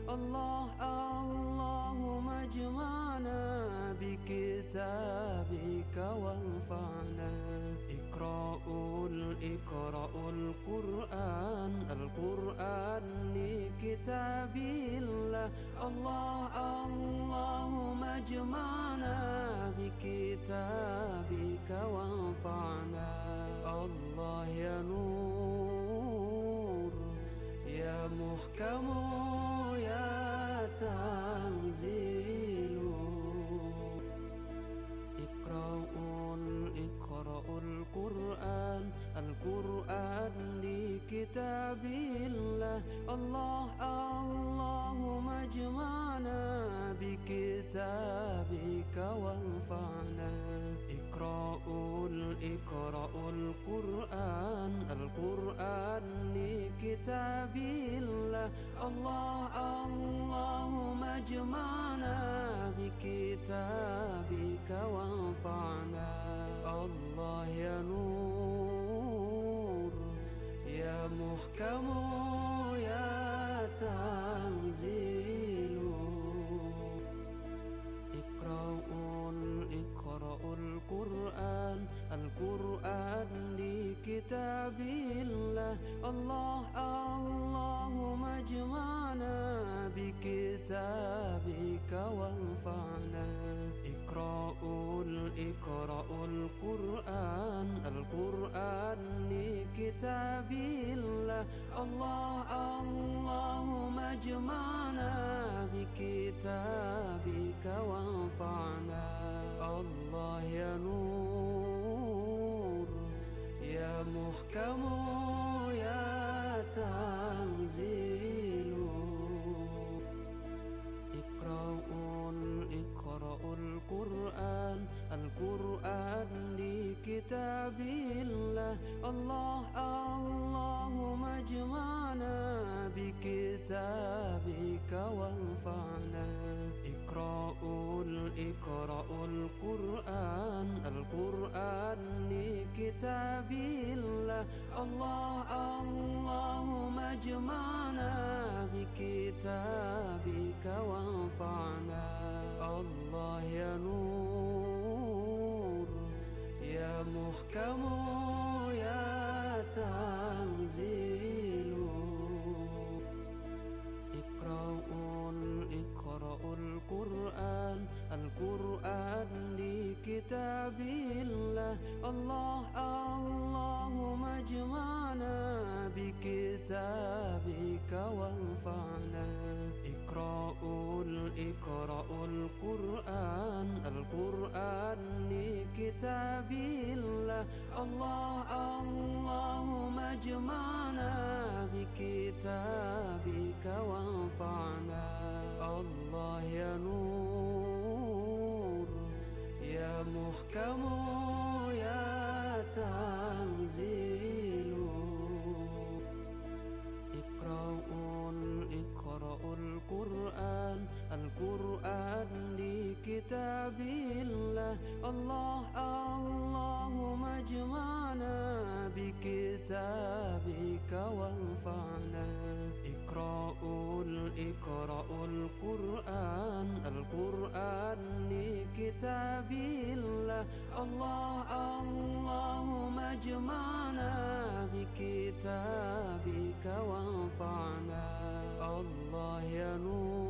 الله الله اللهم اجمعنا بكتابك وانفعنا. اقرأوا القرآن لكتاب الله الله اللهم اجمعنا بكتابك وانفعنا. الله يا نور يا محكم يا تنزيل. اقرأوا القرآن لكتاب الله الله اللهم اجمعنا بكتابك وانفعنا. اقرأوا القرآن لكتاب الله الله اللهم اجمعنا بكتابك وانفعنا. الله يا نور يا محكم يا تنزيل. اقرأوا القرآن لكتاب الله الله اللهم اجمعنا بكتابك وانفعنا. اقرأوا القرآن لكتاب الله الله اللهم اجمعنا بكتابك وانفعنا. الله يا نور يا محكم يا تنزيل. اقرأوا القرآن لكتاب الله الله اللهم اجمعنا بكتابك وانفعنا. اقرأوا القرآن لكتاب الله الله اللهم اجمعنا بكتابك وانفعنا. الله يا نور يا محكم يا تنزيل. اقرأوا القرآن لكتاب الله الله اللهم اجمعنا بكتابك وانفعنا. اقرأوا القرآن لكتاب الله الله اللهم اجمعنا بكتابك وانفعنا. الله يا نور يا محكم يا تنزيل. اقرأوا القرآن لكتاب الله الله اللهم اجمعنا بكتابك وانفعنا. اقرأوا القرآن لكتاب الله الله اللهم اجمعنا بكتابك وانفعنا. الله يا نور